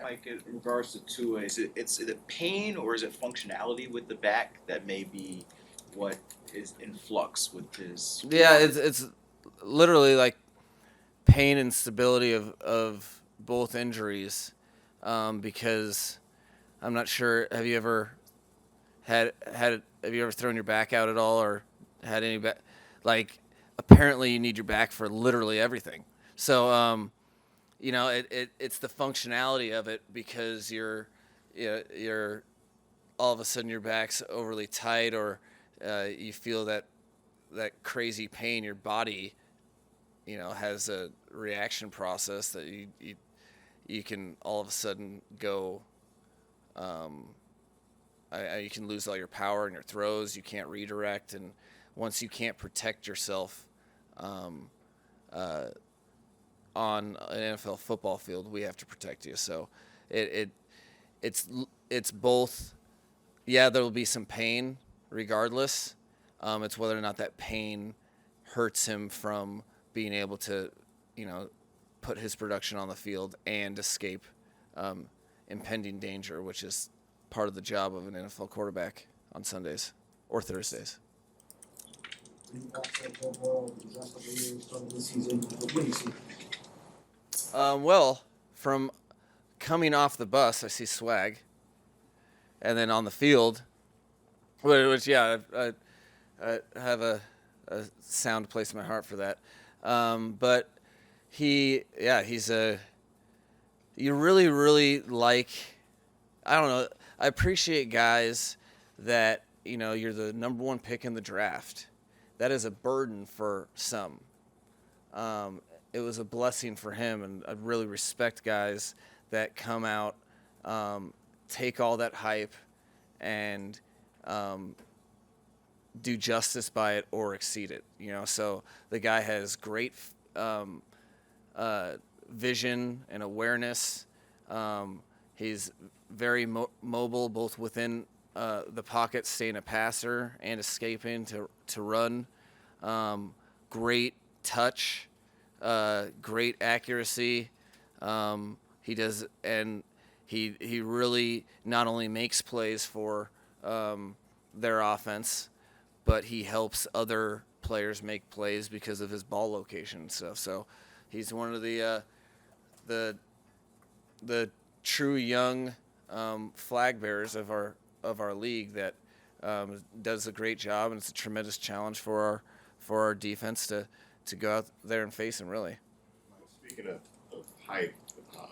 Mike, in regards to Tua, is it pain or is it functionality with the back that may be what is in flux with his Yeah, arm? it's literally like pain and stability of both injuries, because I'm not sure. Have you ever have you ever thrown your back out at all or had any back? Like, apparently you need your back for literally everything. So it's the functionality of it because you're all of a sudden your back's overly tight or you feel that crazy pain. Your body has a reaction process that you can all of a sudden go. Um, you can lose all your power in your throws. You can't redirect, and once you can't protect yourself um, uh, on an NFL football field, we have to protect you. So it, it it's it's both. Yeah, there will be some pain regardless. It's whether or not that pain hurts him from being able to, you know, put his production on the field and escape um, impending danger, which is part of the job of an NFL quarterback on Sundays or Thursdays. Well, from coming off the bus, I see swag, and then on the field, which yeah, I have a sound place in my heart for that. But he's a. You really like. I don't know. I appreciate guys that you're the number one pick in the draft. That is a burden for some. Um, it was a blessing for him, and I really respect guys that come out, um, take all that hype, and um, do justice by it or exceed it. So the guy has great um, uh, vision and awareness. He's very mobile, both within the pocket, staying a passer and escaping to run. Great touch, great accuracy. He does, and he really not only makes plays for their offense, but he helps other players make plays because of his ball location and stuff. So he's one of the the true young flag bearers of our league that does a great job, and it's a tremendous challenge for our defense to go out there and face him. Really, Speaking of hype, uh,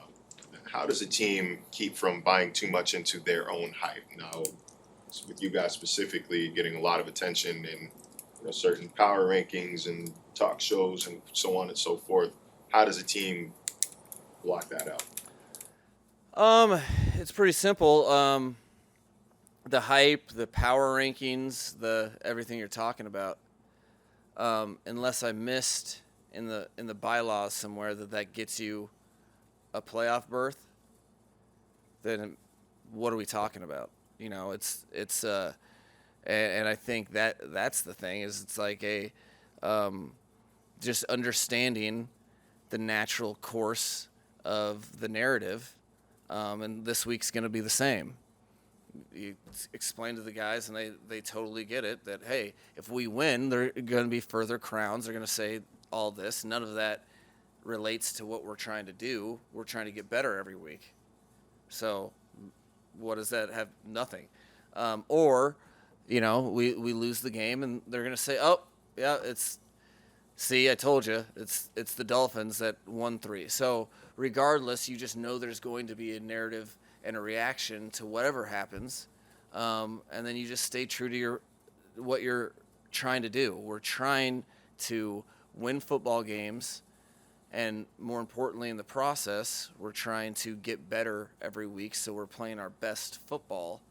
how does a team keep from buying too much into their own hype? Now, with you guys specifically getting a lot of attention in certain power rankings and talk shows and so on and so forth, how does a team block that out? it's pretty simple. The hype, the power rankings, the everything you're talking about. Unless I missed in the bylaws somewhere that gets you a playoff berth, then what are we talking about? And I think that's the thing is it's like a just understanding the natural course of the narrative, and this week's going to be the same. You explain to the guys, and they totally get it that, hey, if we win, there are going to be further crowns. They're going to say all this. None of that relates to what we're trying to do. We're trying to get better every week. So what does that have? Nothing. Or, we lose the game, and they're going to say, oh, yeah, see, I told you, it's the Dolphins that won 3. So regardless, you just know there's going to be a narrative and a reaction to whatever happens, and then you just stay true to what you're trying to do. We're trying to win football games, and more importantly, in the process, we're trying to get better every week. So we're playing our best football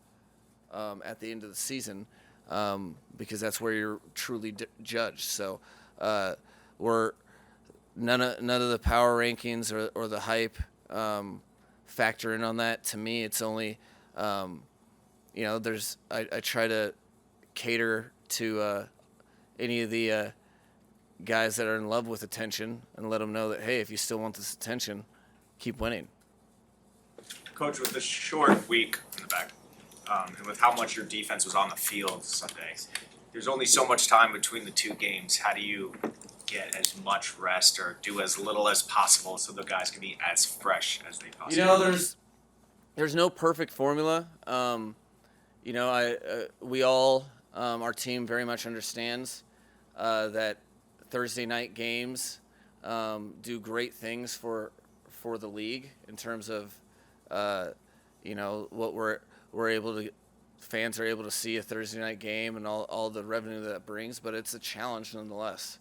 at the end of the season, because that's where you're truly judged. So we're none of the power rankings or the hype factor in on that. To me, it's only there's I try to cater to any of the guys that are in love with attention and let them know that, hey, if you still want this attention, keep winning. Coach, with the short week in the back, and with how much your defense was on the field Sunday, there's only so much time between the two games. How do you get as much rest or do as little as possible so the guys can be as fresh as they possibly You know, there's no perfect formula. We all, our team very much understands that Thursday night games do great things for the league in terms of what we're able to, fans are able to see a Thursday night game and all the revenue that brings, but it's a challenge nonetheless.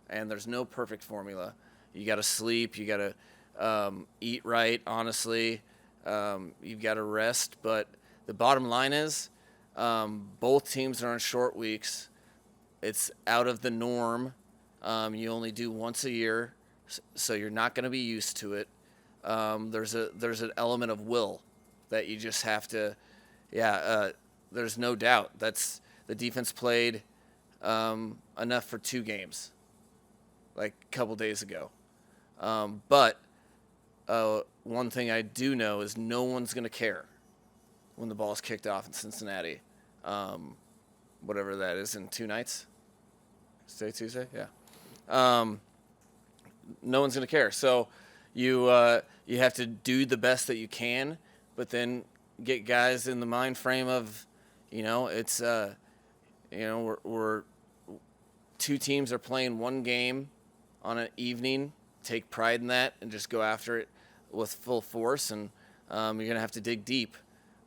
And there's no perfect formula. You got to sleep, you got to eat right, honestly. You've got to rest, but the bottom line is both teams are on short weeks. It's out of the norm. You only do once a year, so you're not going to be used to it. There's an element of will that you just have to, there's no doubt. That's the defense played enough for 2 games, like a couple days ago. But one thing I do know is no one's going to care when the ball's kicked off in Cincinnati. Whatever that is in 2 nights. Stay Tuesday? Yeah. No one's going to care. So you have to do the best that you can, but then get guys in the mind frame of, it's, we're 2 teams are playing 1 game on an evening. Take pride in that and just go after it with full force, and you're going to have to dig deep.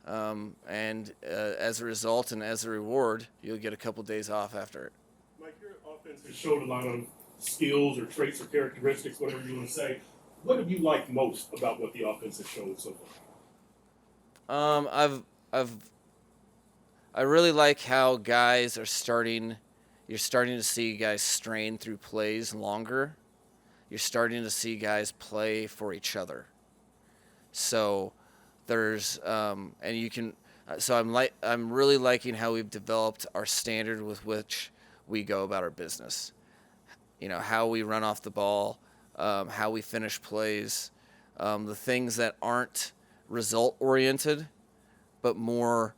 As a result and as a reward, you'll get a couple days off after it. Mike, your offense has showed a lot of skills or traits or characteristics, whatever you want to say. What have you liked most about what the offense has shown so far? I really like how guys are starting. You're starting to see guys strain through plays longer. You're starting to see guys play for each other. So there's and you can. So I'm really liking how we've developed our standard with which we go about our business. How we run off the ball, how we finish plays, the things that aren't result oriented, but more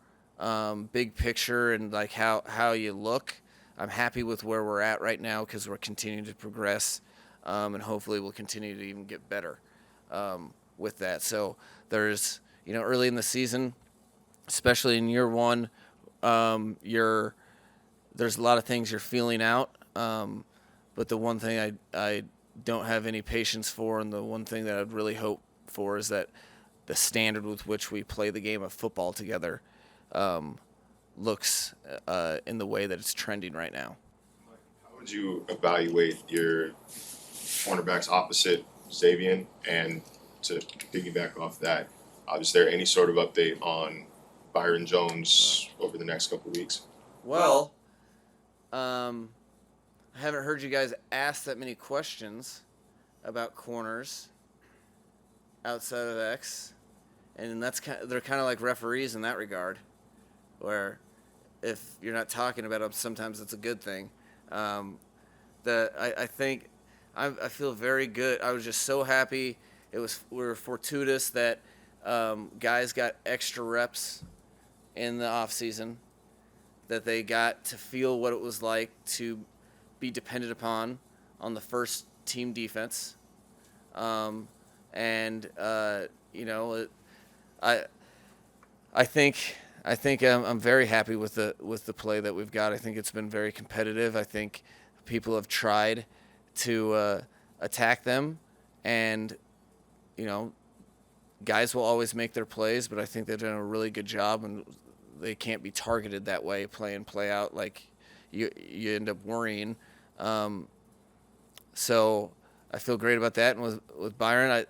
big picture and like how you look. I'm happy with where we're at right now because we're continuing to progress, and hopefully we'll continue to even get better with that. So there's, early in the season, especially in year 1, there's a lot of things you're feeling out. But the one thing I don't have any patience for, and the one thing that I'd really hope for, is that the standard with which we play the game of football together looks in the way that it's trending right now. How would you evaluate your cornerbacks opposite Xavier? And to piggyback off that, is there any sort of update on Byron Jones over the next couple of weeks? Well, I haven't heard you guys ask that many questions about corners outside of X, and they're kind of like referees in that regard, where if you're not talking about them, sometimes it's a good thing. I think I feel very good. I was just so happy. We were fortuitous that guys got extra reps in the off season, that they got to feel what it was like to be depended upon on the first team defense. I think I'm very happy with the play that we've got. I think it's been very competitive. I think people have tried to attack them, and guys will always make their plays, but I think they've done a really good job, and they can't be targeted that way, play in, play out, like you end up worrying. So I feel great about that. And with Byron,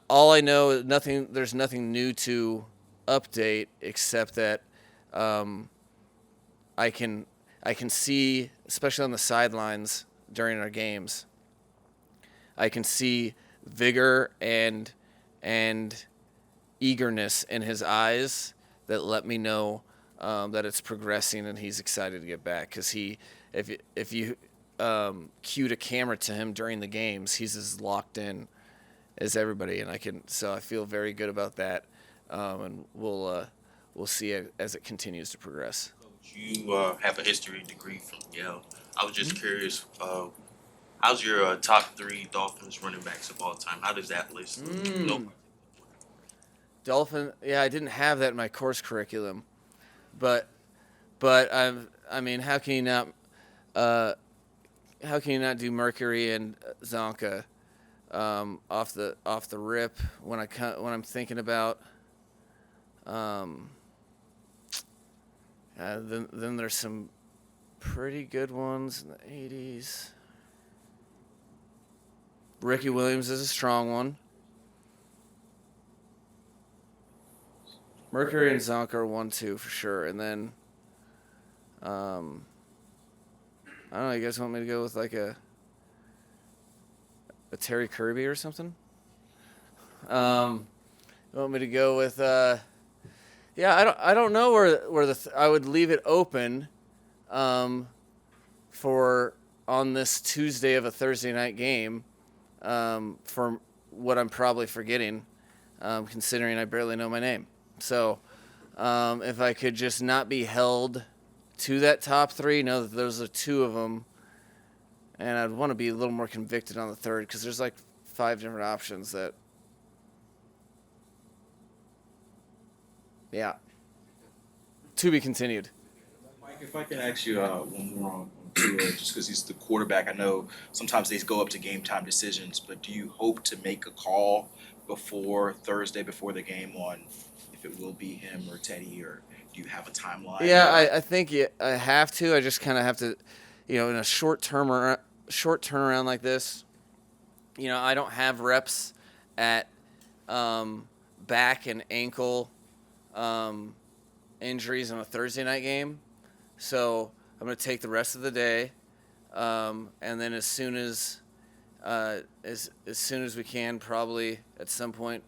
all I know is there's nothing new to update except that I can see, especially on the sidelines during our games, I can see vigor and eagerness in his eyes that let me know that it's progressing and he's excited to get back. Because if you cued a camera to him during the games, he's as locked in as everybody, and I feel very good about that, and we'll see it as it continues to progress. You have a history degree from Yale. I was just curious, how's your top 3 Dolphins running backs of all time? How does that list look? No. Dolphin, yeah, I didn't have that in my course curriculum, but I mean, how can you not do Mercury and Zonka off the rip when I'm thinking about then there's some pretty good ones in the 80s. Ricky Williams is a strong one. Mercury and Zonk are 1-2 for sure, and then I don't know. You guys want me to go with like a Terry Kirby or something? You want me to go with yeah, I don't know where I would leave it open for on this Tuesday of a Thursday night game for what I'm probably forgetting, considering I barely know my name. So if I could just not be held to that top 3, know that those are 2 of them, and I'd want to be a little more convicted on the third because there's like 5 different options that. Yeah. To be continued. Mike, if I can ask you one more on Tua, just because he's the quarterback. I know sometimes they go up to game time decisions, but do you hope to make a call before Thursday, before the game, on if it will be him or Teddy, or do you have a timeline? Yeah, I think I have to. I just kind of have to, in a short turnaround like this, I don't have reps at back and ankle injuries on a Thursday night game, so I'm going to take the rest of the day, and then as soon as we can, probably at some point,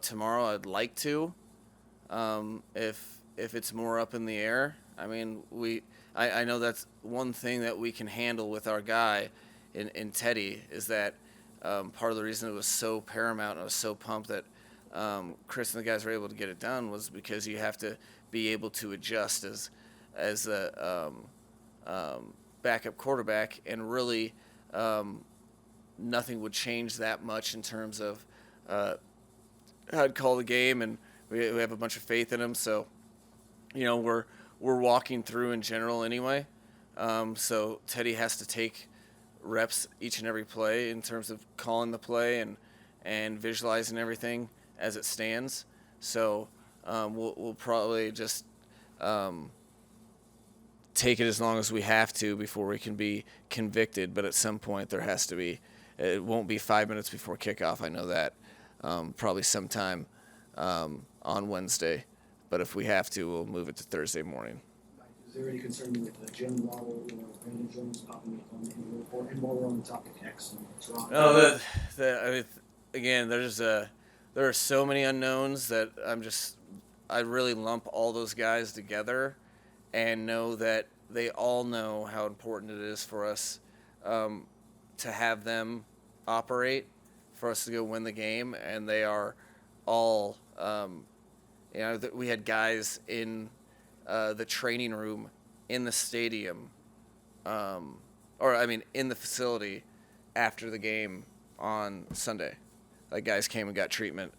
tomorrow I'd like to, if it's more up in the air. I mean, I know that's one thing that we can handle with our guy in Teddy, is that part of the reason it was so paramount and I was so pumped that Chris and the guys were able to get it done was because you have to be able to adjust as a backup quarterback, and really nothing would change that much in terms of how I'd call the game, and we have a bunch of faith in him. So, we're walking through in general anyway. So Teddy has to take reps each and every play in terms of calling the play and visualizing everything as it stands. So we'll probably just take it as long as we have to before we can be convicted. But at some point there has to be. It won't be 5 minutes before kickoff. I know that. Probably sometime on Wednesday. But if we have to, we'll move it to Thursday morning. Is there any concern with Jim Waddle or Brandon Jones popping up on the injury report? And while we're on the topic, X and Toronto. Again, there are so many unknowns that I really lump all those guys together and know that they all know how important it is for us to have them operate, for us to go win the game, and they are all, we had guys in the training room in the stadium, in the facility after the game on Sunday. Like, guys came and got treatment.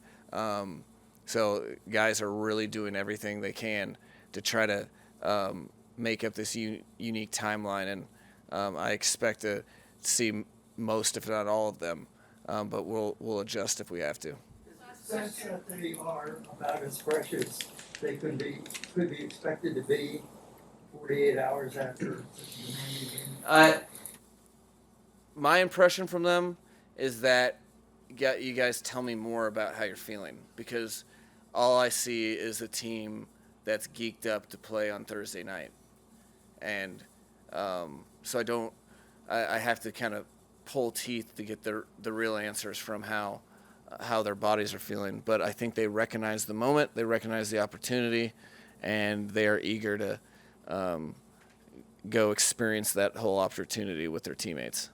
So guys are really doing everything they can to try to make up this unique timeline, and I expect to see most, if not all of them, but we'll adjust if we have to. Sense that they are about as fresh as they could be expected to be 48 hours after the game. My impression from them is that you guys tell me more about how you're feeling, because all I see is a team that's geeked up to play on Thursday night, and so I have to kind of pull teeth to get the real answers from how their bodies are feeling. But I think they recognize the moment, they recognize the opportunity, and they are eager to go experience that whole opportunity with their teammates.